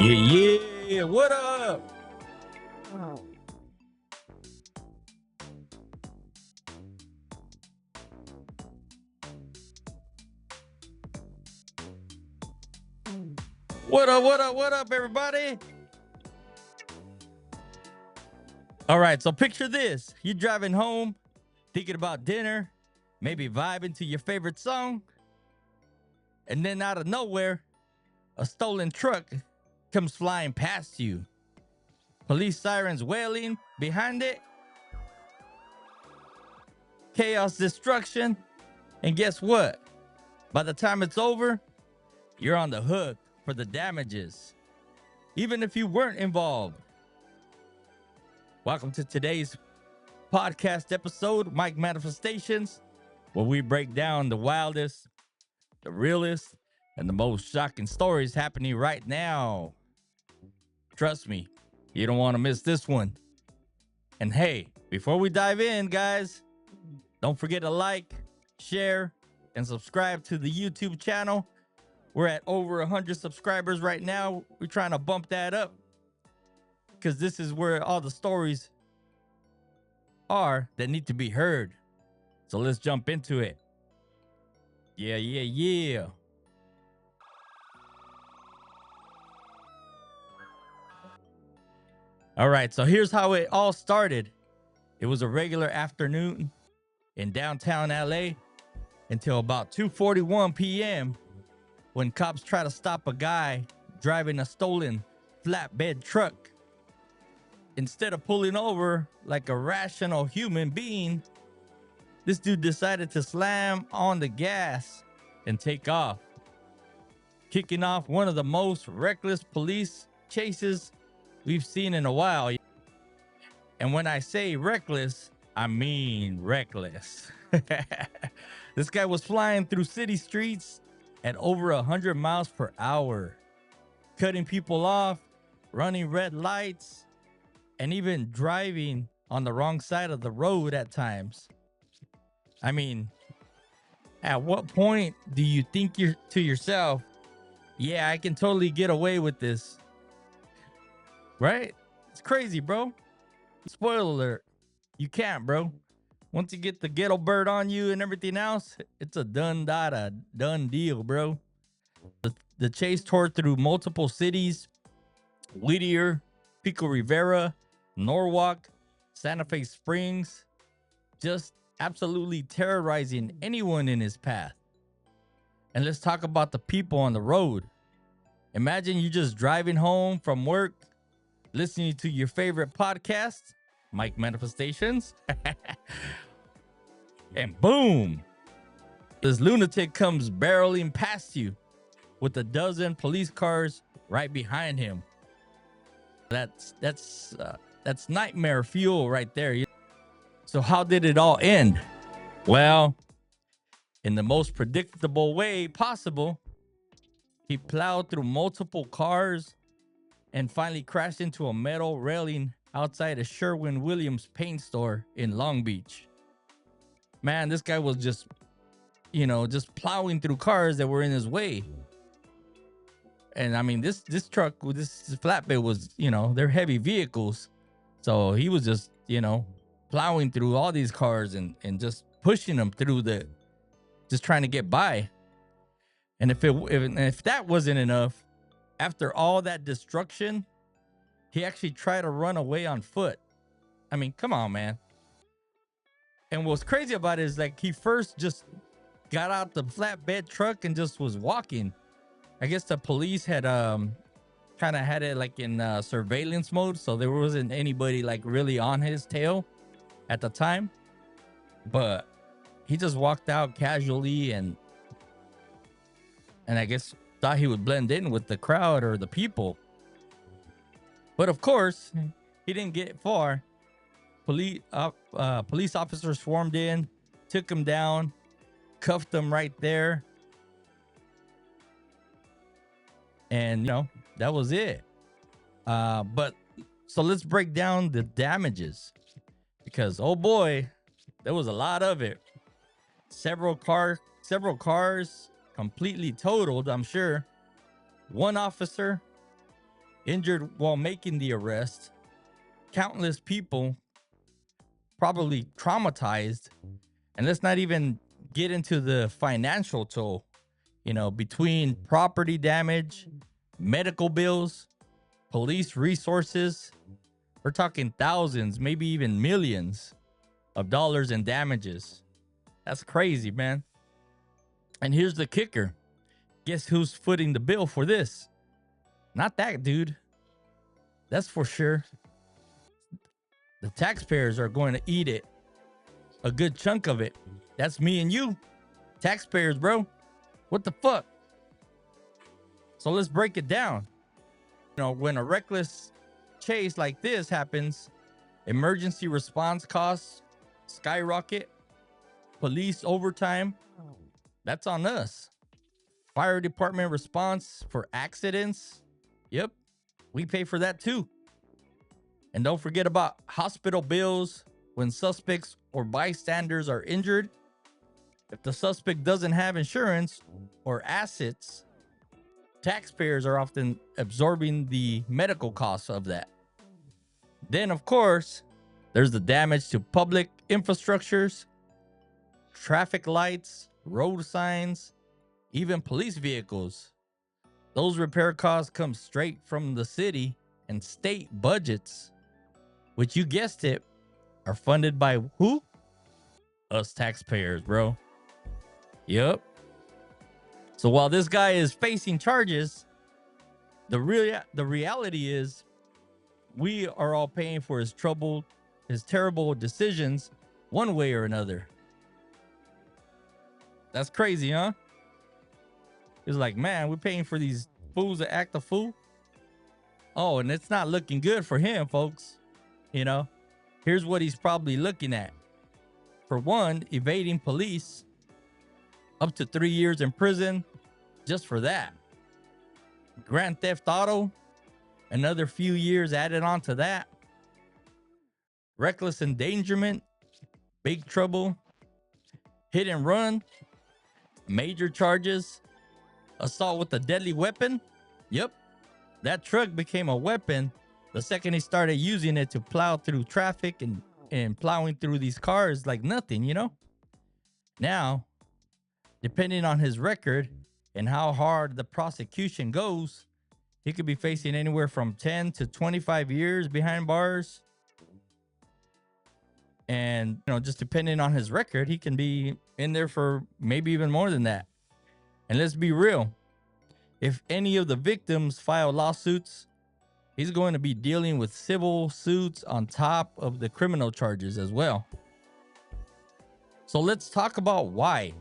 Yeah, what up? What up, everybody? All right, so picture this. You're driving home, thinking about dinner, maybe vibing to your favorite song, and then out of nowhere, a stolen truck comes flying past you. Police sirens wailing behind it, chaos, destruction, and guess what? By the time it's over, you're on the hook for the damages, even if you weren't involved. Welcome to today's podcast episode, Mike Manifestations, where we break down the wildest, the realest, and the most shocking stories happening right now. Trust me, you don't want to miss this one. And hey, before we dive in, guys, don't forget to like, share, and subscribe to the YouTube channel. We're at over 100 subscribers right now. We're trying to bump that up because this is where all the stories are that need to be heard. So let's jump into it. Yeah. All right, so here's how it all started. It was a regular afternoon in downtown LA until about 2:41 p.m. when cops try to stop a guy driving a stolen flatbed truck. Instead of pulling over like a rational human being, this dude decided to slam on the gas and take off, kicking off one of the most reckless police chases we've seen in a while. And when I say reckless, I mean reckless. This guy was flying through city streets at over 100 miles per hour, cutting people off, running red lights, and even driving on the wrong side of the road at times. I mean, at what point do you think you're to yourself, yeah, I can totally get away with this? Right? It's crazy, bro. Spoiler alert. You can't, bro. Once you get the ghetto bird on you and everything else, it's a done deal, bro. The chase tore through multiple cities: Whittier, Pico Rivera, Norwalk, Santa Fe Springs, just absolutely terrorizing anyone in his path. And let's talk about the people on the road. Imagine you just driving home from work, listening to your favorite podcast, Mike Manifestations, and boom, this lunatic comes barreling past you with a dozen police cars right behind him. That's nightmare fuel right there. So how did it all end? Well, in the most predictable way possible, he plowed through multiple cars and finally crashed into a metal railing outside a Sherwin-Williams paint store in Long Beach. Man, this guy was just plowing through cars that were in his way. And I mean, this truck, this flatbed was, they're heavy vehicles. So he was just, plowing through all these cars and just pushing them through just trying to get by. And if that wasn't enough, after all that destruction, he actually tried to run away on foot. I mean, come on, man. And what's crazy about it is like he first just got out the flatbed truck and just was walking. I guess the police had kind of had it like in surveillance mode, so there wasn't anybody like really on his tail at the time. But he just walked out casually and I guess thought he would blend in with the crowd or the people. But of course, he didn't get far. Police officers swarmed in, took him down, cuffed him right there. And, that was it. But so let's break down the damages because, oh boy, there was a lot of it. Several cars completely totaled, I'm sure. One officer injured while making the arrest, countless people probably traumatized. And let's not even get into the financial toll, between property damage, medical bills, police resources. We're talking thousands, maybe even millions of dollars in damages. That's crazy, man. And here's the kicker. Guess who's footing the bill for this? Not that dude. That's for sure. The taxpayers are going to eat it. A good chunk of it. That's me and you. Taxpayers, bro. What the fuck? So let's break it down. When a reckless chase like this happens, emergency response costs skyrocket. Police overtime, that's on us. Fire department response for accidents, yep, we pay for that too. And don't forget about hospital bills when suspects or bystanders are injured. If the suspect doesn't have insurance or assets, taxpayers are often absorbing the medical costs of that. Then, of course, there's the damage to public infrastructures, traffic lights, road signs, even police vehicles. Those repair costs come straight from the city and state budgets, which, you guessed it, are funded by who? Us taxpayers, bro. Yep. So while this guy is facing charges, the reality is we are all paying for his terrible decisions one way or another. That's crazy, huh? It's like, man, we're paying for these fools to act a fool. Oh, and it's not looking good for him, folks. Here's what he's probably looking at. For one, evading police, up to 3 years in prison just for that. Grand theft auto, another few years added on to that. Reckless endangerment, big trouble. Hit and run, major charges. Assault with a deadly weapon, yep, that truck became a weapon the second he started using it to plow through traffic and plowing through these cars like nothing. Now, depending on his record and how hard the prosecution goes, he could be facing anywhere from 10 to 25 years behind bars. And, just depending on his record, he can be in there for maybe even more than that. And let's be real. If any of the victims file lawsuits, he's going to be dealing with civil suits on top of the criminal charges as well. So let's talk about why.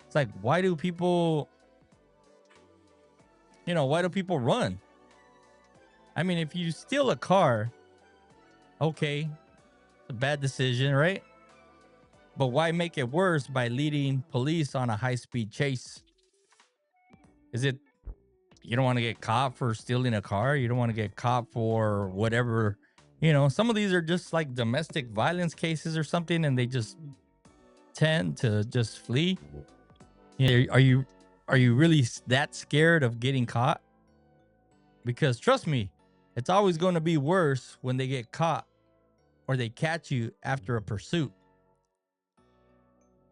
It's like, why do people run? I mean, if you steal a car, okay, it's a bad decision, right? But why make it worse by leading police on a high-speed chase? Is it you don't want to get caught for stealing a car? You don't want to get caught for whatever? Some of these are just like domestic violence cases or something, and they just tend to just flee. Are you really that scared of getting caught? Because trust me, it's always going to be worse when they get caught or they catch you after a pursuit.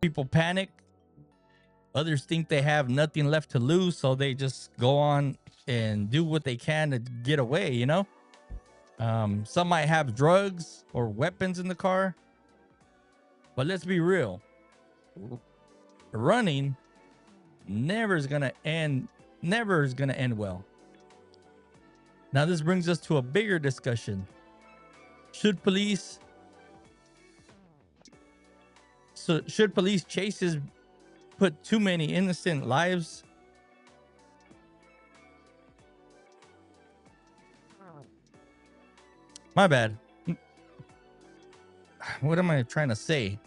People panic. Others think they have nothing left to lose, so they just go on and do what they can to get away, Some might have drugs or weapons in the car. But let's be real. Running never is going to end well. Now, this brings us to a bigger discussion. Should police chases put too many innocent lives? My bad. What am I trying to say?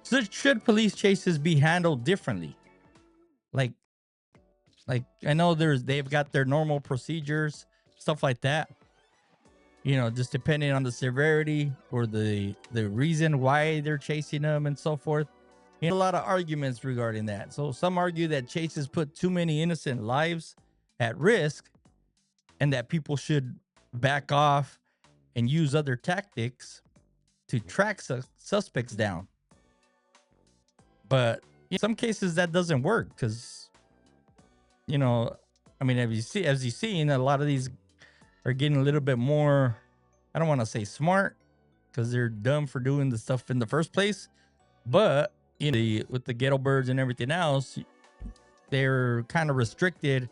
So should police chases be handled differently? Like I know they've got their normal procedures, stuff like that. Just depending on the severity or the reason why they're chasing them and so forth. A lot of arguments regarding that. So some argue that chases put too many innocent lives at risk, and that people should back off and use other tactics to track suspects down. But in some cases that doesn't work because, I mean, as you see, a lot of these are getting a little bit more, I don't want to say smart because they're dumb for doing the stuff in the first place. But, with the ghetto birds and everything else, they're kind of restricted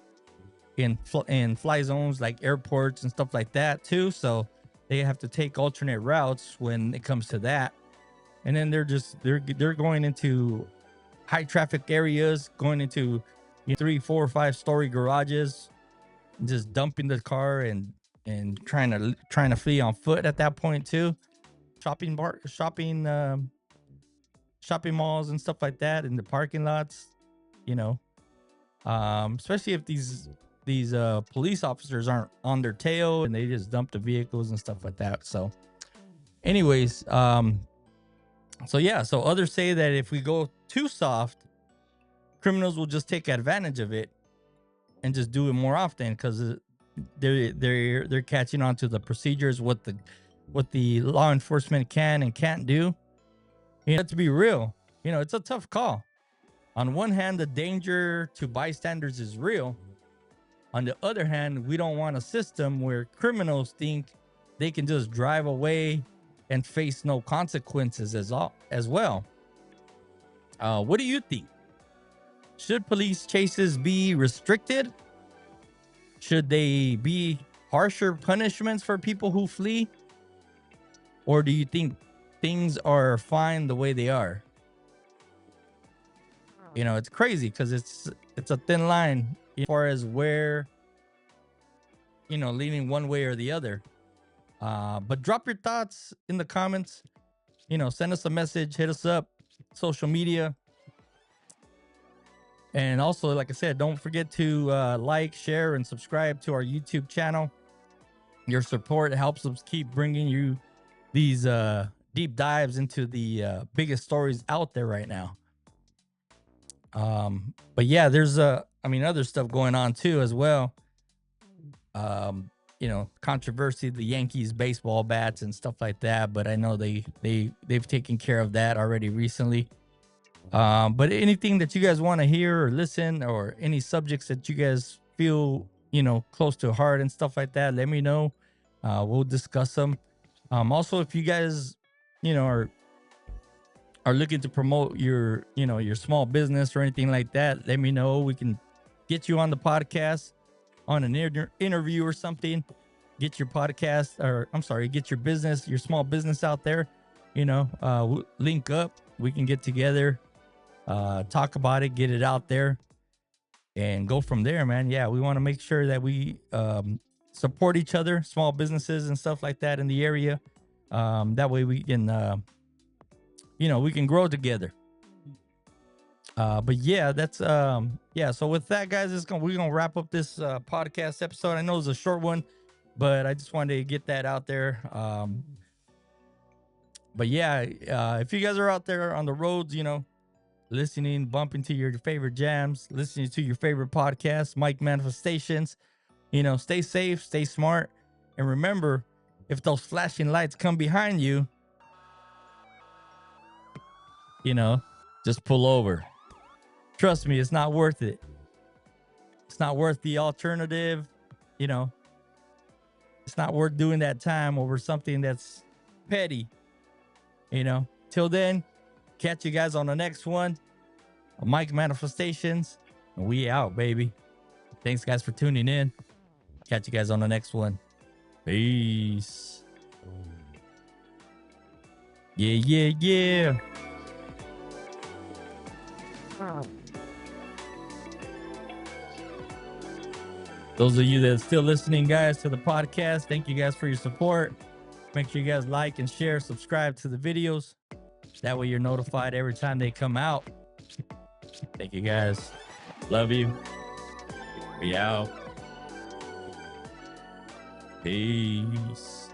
in fly zones like airports and stuff like that too. So they have to take alternate routes when it comes to that. And then they're going into high traffic areas, going into 3, 4, 5-story garages, just dumping the car and trying to flee on foot at that point too. Shopping malls and stuff like that in the parking lots, especially if these police officers aren't on their tail and they just dump the vehicles and stuff like that. So anyways, so others say that if we go too soft, criminals will just take advantage of it and just do it more often because they're catching on to the procedures, what the law enforcement can and can't do. To be real, it's a tough call. On one hand, the danger to bystanders is real. On the other hand, we don't want a system where criminals think they can just drive away and face no consequences as well. What do you think? Should police chases be restricted? Should they be harsher punishments for people who flee? Or do you think things are fine the way they are? It's crazy because it's a thin line as far as where, leaning one way or the other. But drop your thoughts in the comments. Send us a message, hit us up, social media. And also, like I said, don't forget to like, share, and subscribe to our YouTube channel. Your support helps us keep bringing you these deep dives into the biggest stories out there right now. But yeah, there's other stuff going on too as well. Controversy, the Yankees baseball bats and stuff like that. But I know they've taken care of that already recently. But anything that you guys want to hear or listen, or any subjects that you guys feel, close to heart and stuff like that, let me know. We'll discuss them. Also, if you guys, are looking to promote your small business or anything like that, let me know. We can get you on the podcast, on an interview or something. Get your podcast, or I'm sorry, get your business, your small business out there. Link up. We can get together, talk about it, get it out there, and go from there, man. Yeah, we want to make sure that we support each other, small businesses and stuff like that in the area. That way we can we can grow together. But yeah, that's so with that, guys, we're gonna wrap up this podcast episode. I know it's a short one, but I just wanted to get that out there. But yeah, if you guys are out there on the roads, listening, bumping to your favorite jams, listening to your favorite podcasts, Mike Manifestations, stay safe, stay smart, and remember, if those flashing lights come behind you, just pull over. Trust me, it's not worth it. It's not worth the alternative. It's not worth doing that time over something that's petty. Till then, catch you guys on the next one. Mike Manifestations. And we out, baby. Thanks, guys, for tuning in. Catch you guys on the next one. Peace. Yeah. Those of you that are still listening, guys, to the podcast, thank you guys for your support. Make sure you guys like and share, subscribe to the videos. That way you're notified every time they come out. Thank you, guys. Love you. We out. Peace.